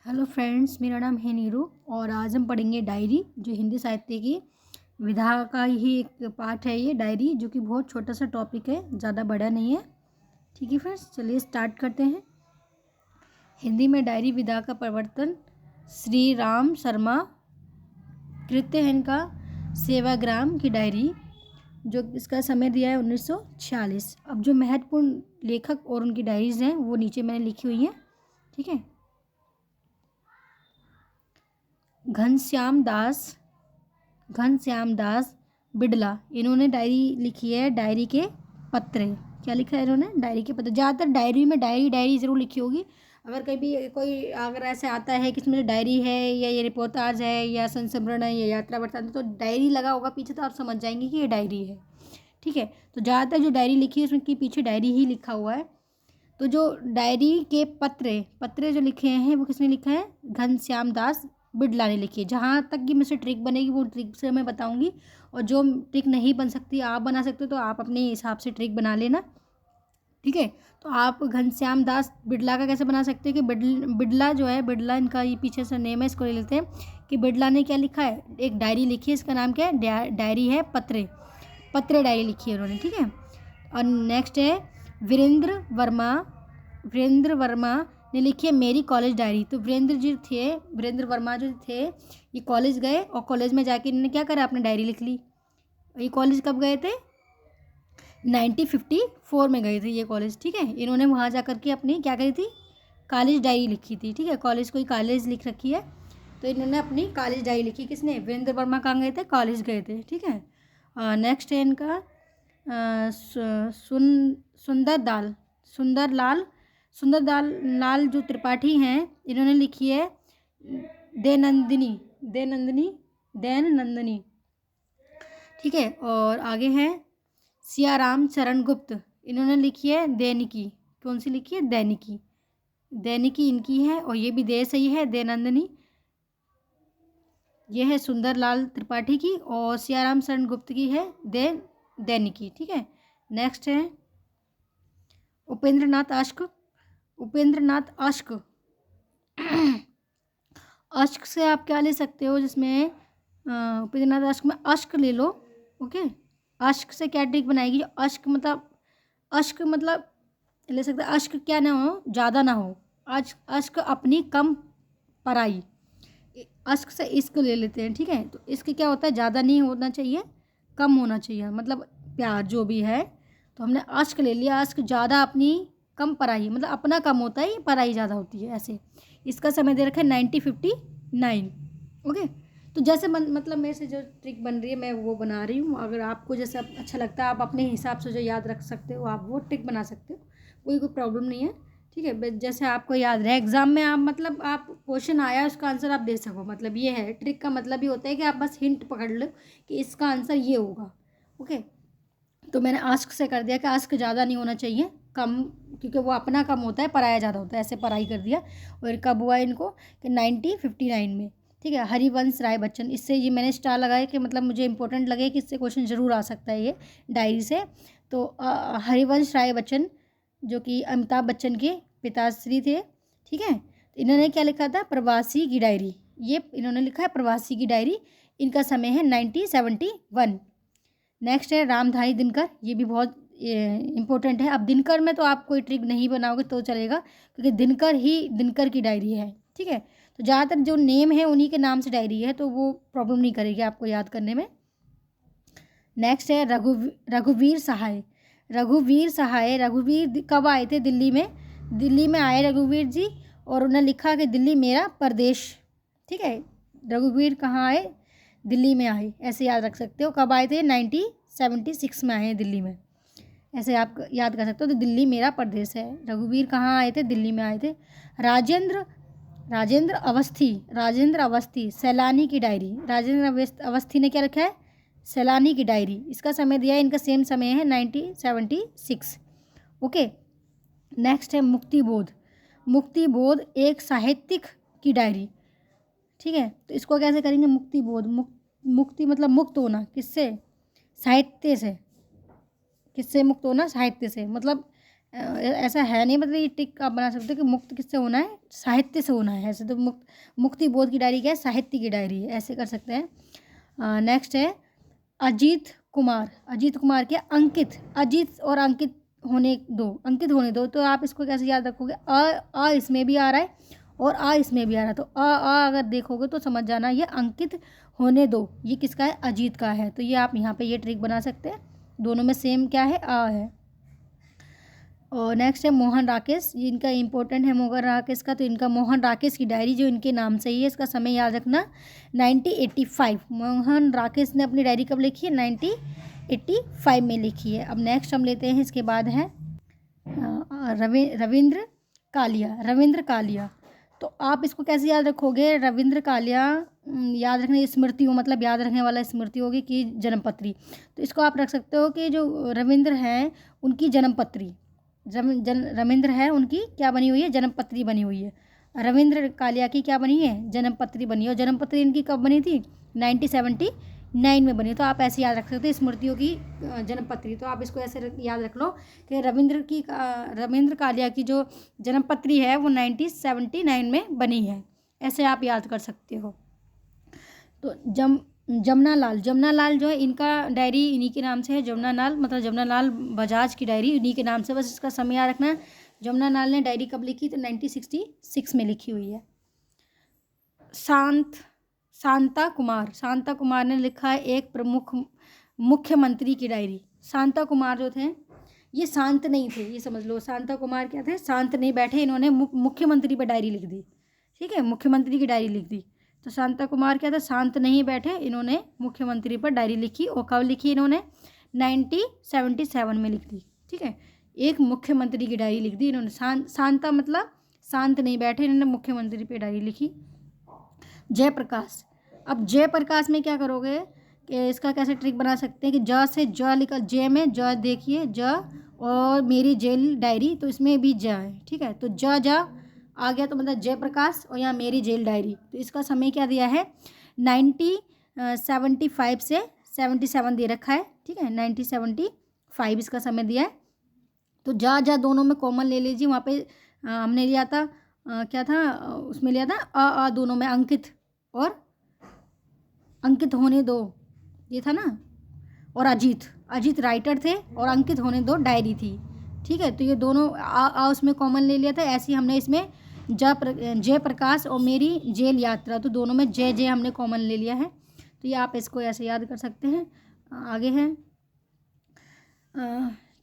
Hello friends, मेरा नाम है नीरू और आज हम पढ़ेंगे डायरी, जो हिंदी साहित्य की विधा का ही एक पार्ट है। ये डायरी जो कि बहुत छोटा सा टॉपिक है, ज़्यादा बड़ा नहीं है। ठीक है फ्रेंड्स, चलिए स्टार्ट करते हैं। हिंदी में डायरी विधा का प्रवर्तन श्री राम शर्मा कृत्य है इनका। सेवाग्राम की डायरी, जो इसका समय दिया है 1946। अब जो महत्वपूर्ण लेखक और उनकी डायरीज हैं वो नीचे मैंने लिखी हुई हैं। ठीक है। घनश्याम दास बिड़ला, इन्होंने डायरी लिखी है। डायरी के पत्र, क्या लिखा है इन्होंने? डायरी के पत्र। ज़्यादातर डायरी में डायरी ज़रूर लिखी होगी। अगर कभी कोई अगर ऐसे आता है कि इसमें डायरी है या ये रिपोर्टाज है या संस्मरण है या यात्रा वृत्तांत, तो डायरी लगा होगा पीछे, तो आप समझ जाएंगे कि ये डायरी है। ठीक है। तो ज़्यादातर जो डायरी लिखी है उसमें की पीछे डायरी ही लिखा हुआ है। तो जो डायरी के पत्र जो लिखे हैं वो किसने लिखा है? घनश्याम दास बिड़ला ने लिखी है। जहाँ तक कि मुझसे ट्रिक बनेगी वो ट्रिक से मैं बताऊंगी, और जो ट्रिक नहीं बन सकती आप बना सकते हो, तो आप अपने हिसाब से ट्रिक बना लेना। ठीक है। तो आप घनश्याम दास बिड़ला का कैसे बना सकते हैं कि बिड़ला जो है, बिड़ला इनका ये पीछे से नेम है, इसको ले लेते हैं कि बिड़ला ने क्या लिखा है? एक डायरी लिखी है, इसका नाम क्या है? डायरी है पत्रे डायरी लिखी है उन्होंने। ठीक है। और नेक्स्ट है वीरेंद्र वर्मा ने लिखी है मेरी कॉलेज डायरी। तो वीरेंद्र वर्मा जो थे, ये कॉलेज गए और कॉलेज में जाके इन्होंने क्या करा? अपनी डायरी लिख ली। ये कॉलेज कब गए थे? 1954 में गए थे ये कॉलेज। ठीक है। इन्होंने वहाँ जा कर के अपनी क्या करी थी? कॉलेज डायरी लिखी थी। ठीक है। कॉलेज लिख रखी है, तो इन्होंने अपनी कॉलेज डायरी लिखी। किसने? वीरेंद्र वर्मा। कहाँ गए थे? कॉलेज गए थे। ठीक है। नेक्स्ट है इनका सुंदर लाल जो त्रिपाठी हैं, इन्होंने लिखी है दैनंदिनी। ठीक है। और आगे हैं सियाराम चरण गुप्त, इन्होंने लिखी है दैनिकी। कौन सी लिखी है? दैनिकी इनकी है, और ये भी दे सही है, दैनंदिनी। ये है सुंदरलाल त्रिपाठी की, और सियाराम शरण गुप्त की है दैनिकी। ठीक है। नेक्स्ट है उपेंद्रनाथ अश्क। अश्क से आप क्या ले सकते हो? जिसमें उपेंद्रनाथ अश्क में अश्क ले लो। ओके। अश्क से क्या ट्रिक बनाएगी? अश्क मतलब ले सकते हैं। अश्क क्या ना हो? ज़्यादा ना हो। अश्क अपनी कम पराई। अश्क से इश्क ले लेते हैं। ठीक है। तो इश्क क्या होता है? ज़्यादा नहीं होना चाहिए, कम होना चाहिए, मतलब प्यार जो भी है। तो हमने अश्क ले लिया। अश्क ज़्यादा अपनी कम पराई, मतलब अपना कम होता है, पराई ज़्यादा होती है, ऐसे। इसका समय दे रखा है 1959। ओके। तो जैसे मतलब मेरे से जो ट्रिक बन रही है मैं वो बना रही हूँ। अगर आपको जैसा अच्छा लगता है आप अपने हिसाब से जो याद रख सकते हो आप वो ट्रिक बना सकते हो, कोई प्रॉब्लम नहीं है। ठीक है। जैसे आपको याद रहे एग्जाम में, आप मतलब आप क्वेश्चन आया उसका आंसर आप दे सको, मतलब ये है ट्रिक का मतलब ये होता है कि आप बस हिंट पकड़ लो कि इसका आंसर ये होगा। ओके। तो मैंने आस्क से कर दिया कि आस्क ज़्यादा नहीं होना चाहिए, कम, क्योंकि वो अपना कम होता है, पराया ज़्यादा होता है, ऐसे पराई कर दिया। और कब हुआ इनको? कि 1959 में। ठीक है। हरिवंश राय बच्चन, इससे ये मैंने स्टार लगाया कि मतलब मुझे इंपॉर्टेंट लगे कि इससे क्वेश्चन ज़रूर आ सकता है ये डायरी से। तो हरिवंश राय बच्चन जो कि अमिताभ बच्चन के पिताश्री थे। ठीक है। तो इन्होंने क्या लिखा था? प्रवासी की डायरी। ये इन्होंने लिखा है प्रवासी की डायरी। इनका समय है 1971। नेक्स्ट है रामधारी दिनकर, ये भी बहुत इम्पोर्टेंट है। अब दिनकर में तो आप कोई ट्रिक नहीं बनाओगे तो चलेगा, क्योंकि दिनकर की डायरी है। ठीक है। तो ज़्यादातर जो नेम है उन्हीं के नाम से डायरी है, तो वो प्रॉब्लम नहीं करेगी आपको याद करने में। नेक्स्ट है रघुवीर सहाय। रघुवीर कब आए थे दिल्ली में आए रघुवीर जी, और उन्होंने लिखा कि दिल्ली मेरा प्रदेश। ठीक है। रघुवीर कहाँ आए? दिल्ली में आए, ऐसे याद रख सकते हो। कब आए थे? 1976 में आए हैं दिल्ली में, ऐसे आप याद कर सकते हो। तो दिल्ली मेरा प्रदेश है। रघुवीर कहाँ आए थे? दिल्ली में आए थे। राजेंद्र अवस्थी सैलानी की डायरी। राजेंद्र अवस्थी ने क्या रखा है? सैलानी की डायरी। इसका समय दिया है, इनका सेम समय है 1976। ओके। नेक्स्ट है मुक्तिबोध एक साहित्यिक की डायरी। ठीक है। तो इसको कैसे करेंगे? मुक्ति मतलब मुक्त होना, किससे? साहित्य से। किससे मुक्त होना? साहित्य से। मतलब ऐसा है नहीं, मतलब ये ट्रिक आप बना सकते हो कि मुक्त किससे होना है, साहित्य से होना है। ऐसे तो मुक्ति बोध की डायरी क्या है, साहित्य की डायरी है, ऐसे कर सकते हैं। नेक्स्ट है अजीत कुमार। अजीत कुमार क्या, अंकित, अजीत और अंकित होने दो, अंकित होने दो। तो आप इसको कैसे याद रखोगे, अ इसमें भी आ रहा है और आ इसमें भी आ रहा है, तो अ अगर देखोगे तो समझ जाना ये अंकित होने दो, ये किसका है, अजीत का है। तो ये आप यहाँ पे ये ट्रिक बना सकते हैं, दोनों में सेम क्या है, आ है। और नेक्स्ट है मोहन राकेश, ये इनका इंपॉर्टेंट है मोहन राकेश का। तो इनका मोहन राकेश की डायरी जो इनके नाम से ही है, इसका समय याद रखना 1985। मोहन राकेश ने अपनी डायरी कब लिखी है, 1985 में लिखी है। अब नेक्स्ट हम लेते हैं, इसके बाद है रविंद्र कालिया। रविंद्र कालिया, तो आप इसको कैसे याद रखोगे, रविंद्र कालिया याद रखने स्मृति हो, मतलब याद रखने वाला स्मृति होगी कि जन्मपत्री। तो इसको आप रख सकते हो कि जो रविंद्र हैं उनकी जन्मपत्री, रविंद्र है उनकी क्या बनी हुई है, जन्मपत्री बनी हुई है। रविंद्र कालिया की क्या बनी है, जन्मपत्री बनी है। और जन्मपत्री इनकी कब बनी थी, 1979 में बनी। तो आप ऐसे याद रख सकते हो स्मृतियों की जन्मपत्री। तो आप इसको ऐसे याद रख लो कि रविंद्र कालिया की जो जन्मपत्री है वो 1979 में बनी है, ऐसे आप याद कर सकते हो। तो जमुना लाल जो है, इनका डायरी इन्हीं के नाम से है, जमुना लाल, मतलब जमुना लाल बजाज की डायरी इन्हीं के नाम से, बस इसका समय याद रखना है। जमुना लाल ने डायरी कब लिखी, तो 1966 में लिखी हुई है। शांता कुमार ने लिखा है एक प्रमुख मुख्यमंत्री की डायरी। शांता कुमार जो थे ये शांत नहीं थे, ये समझ लो। शांता कुमार क्या थे, शांत नहीं बैठे, इन्होंने मुख्यमंत्री पर डायरी लिख दी, ठीक है, मुख्यमंत्री की डायरी लिख दी। तो शांता कुमार क्या था, शांत नहीं बैठे, इन्होंने मुख्यमंत्री पर डायरी लिखी। और कब लिखी इन्होंने, 1977 में लिख दी, ठीक है। एक मुख्यमंत्री की डायरी लिख दी इन्होंने। शांता मतलब शांत नहीं बैठे, इन्होंने मुख्यमंत्री पर डायरी लिखी। जयप्रकाश, अब जयप्रकाश में क्या करोगे कि इसका कैसे ट्रिक बना सकते हैं कि ज से ज लिखा, जे में ज देखिए, ज और मेरी जेल डायरी, तो इसमें भी ज है, ठीक है। तो ज आ गया, तो मतलब जयप्रकाश और यहाँ मेरी जेल डायरी। तो इसका समय क्या दिया है, 1975 से 77 दे रखा है, ठीक है, 1975 इसका समय दिया है। तो जा दोनों में कॉमन ले लीजिए, वहाँ पे हमने लिया था क्या था, उसमें लिया था अ दोनों में अंकित और अंकित होने दो, ये था ना। और अजीत राइटर थे और अंकित होने दो डायरी थी, ठीक है। तो ये दोनों उसमें कॉमन ले लिया था। ऐसे ही हमने इसमें जय प्रकाश और मेरी जेल यात्रा, तो दोनों में जय हमने कॉमन ले लिया है। तो ये आप इसको ऐसे याद कर सकते हैं। आगे है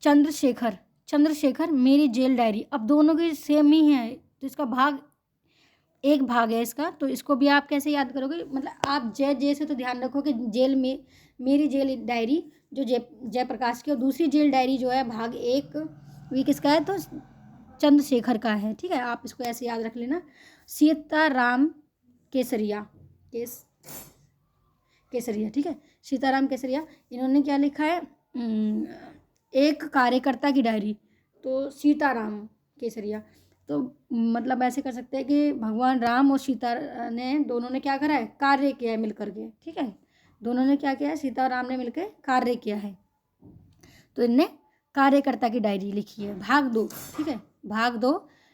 चंद्रशेखर मेरी जेल डायरी। अब दोनों की सेम ही है, तो इसका एक भाग है इसका। तो इसको भी आप कैसे याद करोगे, मतलब आप जय से तो ध्यान रखो कि जेल में मेरी जेल डायरी जो जयप्रकाश की, और दूसरी जेल डायरी जो है भाग 1 ये किसका है, तो चंद्रशेखर का है, ठीक है। आप इसको ऐसे याद रख लेना। सीताराम केसरिया, केसरिया, ठीक है, सीताराम केसरिया, इन्होंने क्या लिखा है, एक कार्यकर्ता की डायरी। तो सीताराम केसरिया, तो मतलब ऐसे कर सकते हैं कि भगवान राम और सीता ने दोनों ने क्या करा है, कार्य किया है मिलकर के, ठीक है। दोनों ने क्या किया है, सीता और राम ने मिलकर कार्य किया है। तो इनने कार्यकर्ता की डायरी लिखी है, भाग 2, ठीक है, भाग 2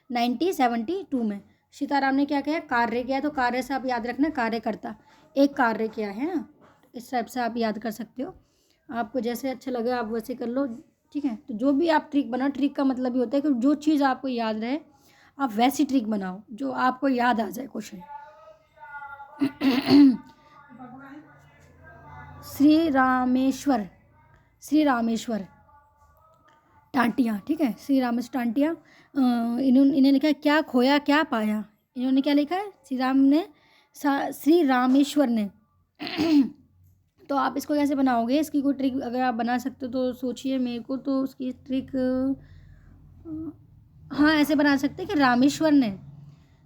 1972 में। सीताराम ने क्या किया, कार्य किया। तो कार्य से आप याद रखना कार्यकर्ता, एक कार्य किया है ना। इस टाइप से आप याद कर सकते हो, आपको जैसे अच्छा लगे आप वैसे कर लो, ठीक है। तो जो भी आप ट्रिक बनाओ, ट्रिक का मतलब ही होता है कि जो चीज़ आपको याद रहे आप वैसी ट्रिक बनाओ जो आपको याद आ जाए क्वेश्चन। श्री रामेश्वर टांटिया, ठीक है, श्री रामेश्वर टांटिया। इन्हें लिखा है क्या खोया क्या पाया। इन्होंने क्या लिखा है, श्री रामेश्वर ने। तो आप इसको कैसे बनाओगे, इसकी कोई ट्रिक अगर आप बना सकते हो तो सोचिए। मेरे को तो उसकी ट्रिक हाँ ऐसे बना सकते हैं कि रामेश्वर ने,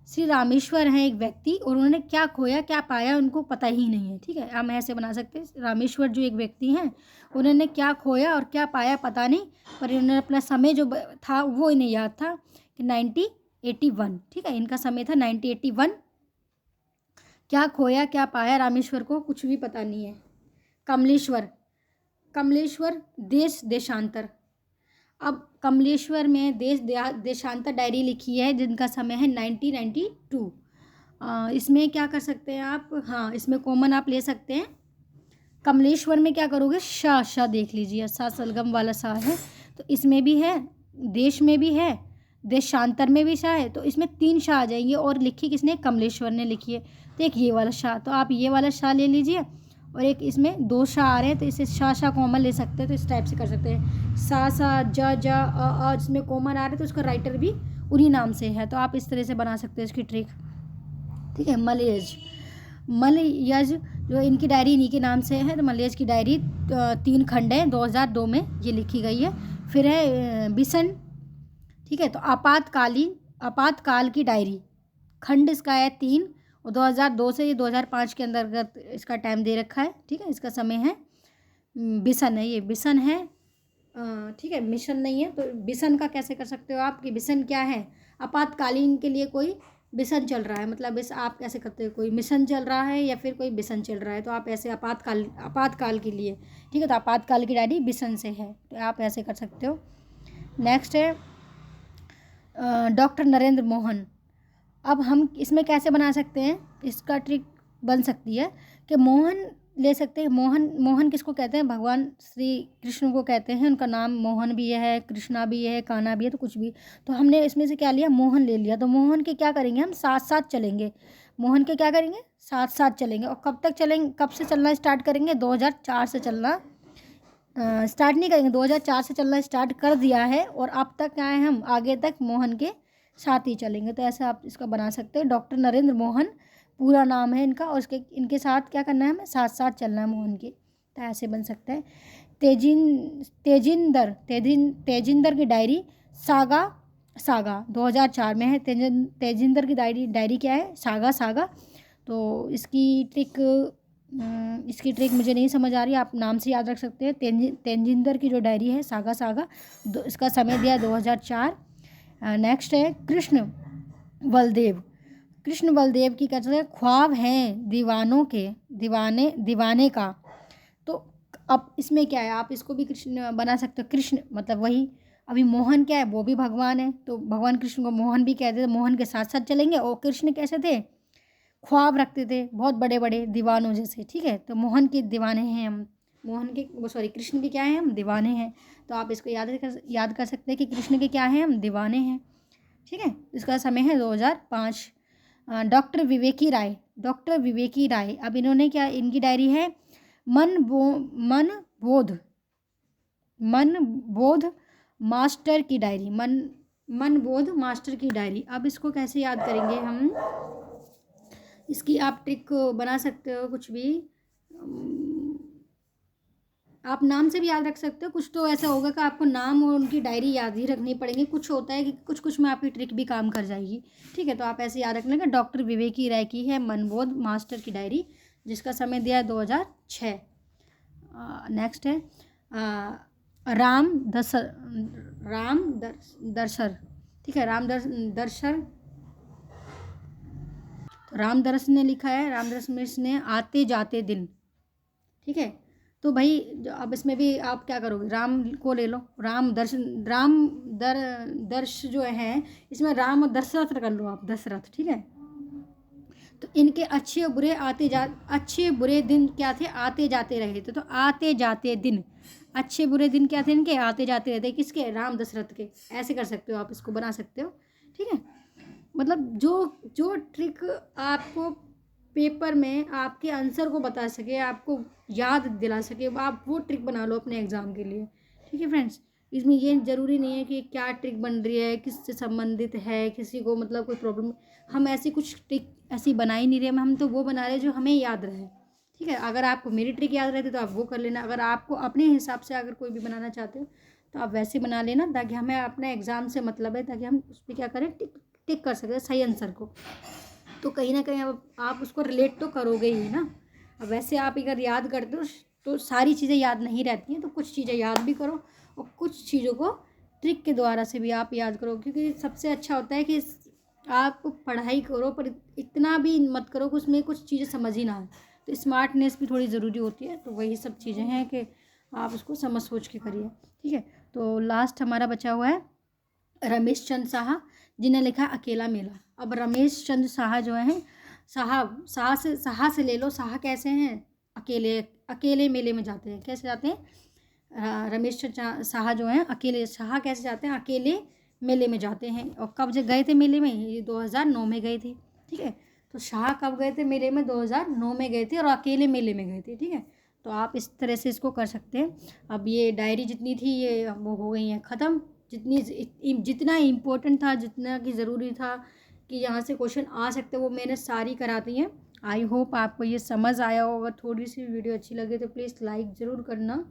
श्री रामेश्वर हैं एक व्यक्ति और उन्होंने क्या खोया क्या पाया उनको पता ही नहीं है, ठीक है। हम ऐसे बना सकते हैं, रामेश्वर जो एक व्यक्ति हैं उन्होंने क्या खोया और क्या पाया पता नहीं, पर उन्होंने अपना समय जो था वो इन्हें याद था कि 1981, ठीक है, इनका समय था 1981। क्या खोया क्या पाया रामेश्वर को कुछ भी पता नहीं है। कमलेश्वर देशांतर। अब कमलेश्वर में देशांतर डायरी लिखी है जिनका समय है 1992। इसमें क्या कर सकते हैं आप, हाँ इसमें कॉमन आप ले सकते हैं। कमलेश्वर में क्या करोगे, शाह देख लीजिए, सा सलगम वाला सा है, तो इसमें भी है, देश में भी है, देशांतर में भी शाह है, तो इसमें 3 शाह आ जाएंगे। और लिखी किसने, कमलेश्वर ने लिखी है। तो एक ये वाला शाह, तो आप ये वाला शाह ले लीजिए, और एक इसमें 2 शाह आ रहे हैं, तो इसे शाह कॉमन ले सकते हैं। तो इस टाइप से कर सकते हैं, सा जा जिसमें कॉमन आ रहे हैं, तो उसका राइटर भी उन्हीं नाम से है। तो आप इस तरह से बना सकते हैं इसकी ट्रिक, ठीक है। मलयज जो इनकी डायरी इन्हीं के नाम से है, तो मलयज की डायरी 3 खंड है, 2002 में ये लिखी गई है। फिर है बिसन, ठीक है। तो आपातकाल की डायरी, खंड इसका है 3, और 2002 से ये 2005 के अंतर्गत इसका टाइम दे रखा है, ठीक है। इसका समय है, बिसन है, ये बिसन है, ठीक है, मिशन नहीं है। तो बिसन का कैसे कर सकते हो आप, कि बिसन क्या है, आपातकालीन के लिए कोई बिसन चल रहा है, मतलब इस आप कैसे करते हो, कोई मिशन चल रहा है या फिर कोई बिसन चल रहा है, तो आप ऐसे आपातकाल के लिए, ठीक है। तो आपातकाल की डायरी बिसन से है, तो आप ऐसे कर सकते हो। नेक्स्ट है डॉक्टर नरेंद्र मोहन। अब हम इसमें कैसे बना सकते हैं, इसका ट्रिक बन सकती है कि मोहन ले सकते हैं। मोहन किसको कहते हैं, भगवान श्री कृष्ण को कहते हैं। उनका नाम मोहन भी है, कृष्णा भी है, कान्हा भी है, तो कुछ भी। तो हमने इसमें से क्या लिया, मोहन ले लिया। तो मोहन के क्या करेंगे हम, साथ साथ चलेंगे। मोहन के क्या करेंगे, साथ साथ चलेंगे। और कब तक चलेंगे, कब से चलना स्टार्ट करेंगे, 2004 से चलना स्टार्ट नहीं करेंगे, 2004 से चलना स्टार्ट कर दिया है, और अब तक क्या है, हम आगे तक मोहन के साथ ही चलेंगे। तो ऐसे आप इसका बना सकते हैं, डॉक्टर नरेंद्र मोहन पूरा नाम है इनका, और इनके साथ क्या करना है, हमें साथ साथ चलना है मोहन के। तो ऐसे बन सकता है। तेजिंदर की डायरी सागा 2004 में है। तेजिंदर की डायरी क्या है, सागा। तो इसकी ट्रिक मुझे नहीं समझ आ रही, आप नाम से याद रख सकते हैं। तेजिंदर की जो डायरी है सागा, इसका समय दिया है 2004। नेक्स्ट है कृष्ण बलदेव की कहते हैं, ख्वाब हैं दीवानों के दीवाने का। तो अब इसमें क्या है, आप इसको भी कृष्ण बना सकते हो। कृष्ण मतलब वही, अभी मोहन क्या है, वो भी भगवान है, तो भगवान कृष्ण को मोहन भी कहते थे। मोहन के साथ साथ चलेंगे। और कृष्ण कैसे थे, ख्वाब रखते थे बहुत बड़े बड़े दीवानों जैसे, ठीक है। तो मोहन के दीवाने हैं हम, कृष्ण के क्या हैं, हम दीवाने हैं। तो आप इसको याद कर सकते हैं कि कृष्ण के क्या हैं, हम दीवाने हैं, ठीक है। इसका समय है 2005। डॉक्टर विवेकी राय, अब इन्होंने क्या, इनकी डायरी है मन बोध मास्टर की डायरी, मन बोध मास्टर की डायरी। अब इसको कैसे याद करेंगे हम, इसकी आप ट्रिक बना सकते हो कुछ भी, आप नाम से भी याद रख सकते हो। कुछ तो ऐसा होगा कि आपको नाम और उनकी डायरी याद ही रखनी पड़ेगी। कुछ होता है कि कुछ में आपकी ट्रिक भी काम कर जाएगी, ठीक है। तो आप ऐसे याद रखना कि डॉक्टर विवेकी राय की है मनबोध मास्टर की डायरी, जिसका समय दिया है 2006। नेक्स्ट है रामदर्शर, ठीक है। रामदर्श ने लिखा है, रामदर्श ने आते जाते दिन, ठीक है। तो भाई अब इसमें भी आप क्या करोगे, राम को ले लो, दर्श जो है, इसमें राम और दशरथ कर लो आप, दशरथ, ठीक है। तो इनके अच्छे बुरे दिन क्या थे, आते जाते रहे थे। तो आते जाते दिन, अच्छे बुरे दिन क्या थे इनके, आते जाते रहते, किसके, राम दशरथ के। ऐसे कर सकते हो आप, इसको बना सकते हो, ठीक है। मतलब जो ट्रिक आपको पेपर में आपके आंसर को बता सके, आपको याद दिला सके, आप वो ट्रिक बना लो अपने एग्ज़ाम के लिए, ठीक है फ्रेंड्स। इसमें ये ज़रूरी नहीं है कि क्या ट्रिक बन रही है, किससे संबंधित है, किसी को मतलब कोई प्रॉब्लम, हम ऐसी कुछ ट्रिक ऐसी बना ही नहीं रहे, हम तो वो बना रहे जो हमें याद रहे, ठीक है। अगर आपको मेरी ट्रिक याद रहती तो आप वो कर लेना, अगर आपको अपने हिसाब से अगर कोई भी बनाना चाहते हो तो आप वैसे बना लेना, ताकि हमें अपने एग्ज़ाम से मतलब है, ताकि हम उस पर क्या करें, टिक कर सकते हैं सही आंसर को। तो कहीं ना कहीं अब आप उसको रिलेट तो करोगे ही ना। अब वैसे आप अगर याद करते हो तो सारी चीज़ें याद नहीं रहती हैं, तो कुछ चीज़ें याद भी करो और कुछ चीज़ों को ट्रिक के द्वारा से भी आप याद करो, क्योंकि सबसे अच्छा होता है कि आप पढ़ाई करो पर इतना भी मत करो कि उसमें कुछ चीज़ें समझ ही ना आए। तो स्मार्टनेस भी थोड़ी ज़रूरी होती है। तो वही सब चीज़ें हैं कि आप उसको समझ सोच के करिए, ठीक है। तो लास्ट हमारा बचा हुआ है रमेश चंद साहा, जिन्हें लिखा है अकेला मेला। अब रमेश चंद साहा जो हैं, साहा से ले लो। साहा कैसे हैं? अकेले अकेले मेले में जाते हैं। कैसे जाते हैं? रमेश चंद साहा जो हैं अकेले, साहा कैसे जाते हैं? अकेले मेले में जाते हैं। और कब जब गए थे मेले में? ये 2009 में गए थे। ठीक है, तो शाह कब गए थे मेले में? 2009 में गए थे और अकेले मेले में गए थे। ठीक है, तो आप इस तरह से इसको कर सकते हैं। अब ये डायरी जितनी थी ये वो हो गई हैं ख़त्म। जितना इम्पोर्टेंट था, जितना कि ज़रूरी था कि यहाँ से क्वेश्चन आ सकते वो मैंने सारी करा दी हैं। आई होप आपको ये समझ आया होगा। थोड़ी सी वीडियो अच्छी लगे तो प्लीज़ लाइक ज़रूर करना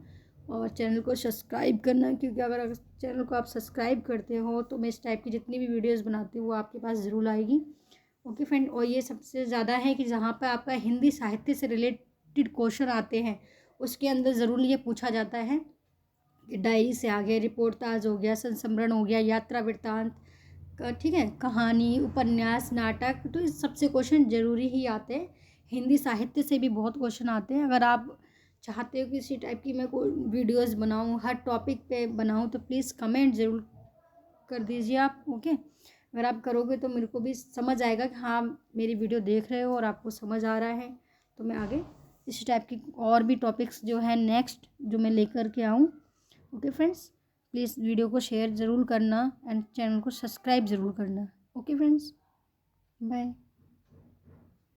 और चैनल को सब्सक्राइब करना, क्योंकि अगर चैनल को आप सब्सक्राइब करते हो तो मैं इस टाइप की जितनी भी वीडियोज़ बनाती हूँ वो आपके पास ज़रूर आएगी। ओके फ्रेंड, और ये सबसे ज़्यादा है कि जहाँ पर आपका हिंदी साहित्य से रिलेटेड क्वेश्चन आते हैं उसके अंदर ज़रूर ये पूछा जाता है कि डायरी से आ गया, रिपोर्टाज हो गया, संस्मरण हो गया, यात्रा वृत्तांत, ठीक है, कहानी, उपन्यास, नाटक, तो इस सबसे क्वेश्चन ज़रूरी ही आते हैं। हिंदी साहित्य से भी बहुत क्वेश्चन आते हैं। अगर आप चाहते हो कि इसी टाइप की मैं कोई वीडियोज़ बनाऊँ, हर टॉपिक पे बनाऊँ, तो प्लीज़ कमेंट ज़रूर कर दीजिए आप। ओके, अगर आप करोगे तो मेरे को भी समझ आएगा कि हाँ मेरी वीडियो देख रहे हो और आपको समझ आ रहा है, तो मैं आगे इस टाइप की और भी टॉपिक्स जो है नेक्स्ट जो मैं लेकर के आऊँ। ओके फ्रेंड्स, प्लीज़ वीडियो को शेयर ज़रूर करना एंड चैनल को सब्सक्राइब ज़रूर करना। Okay friends, bye.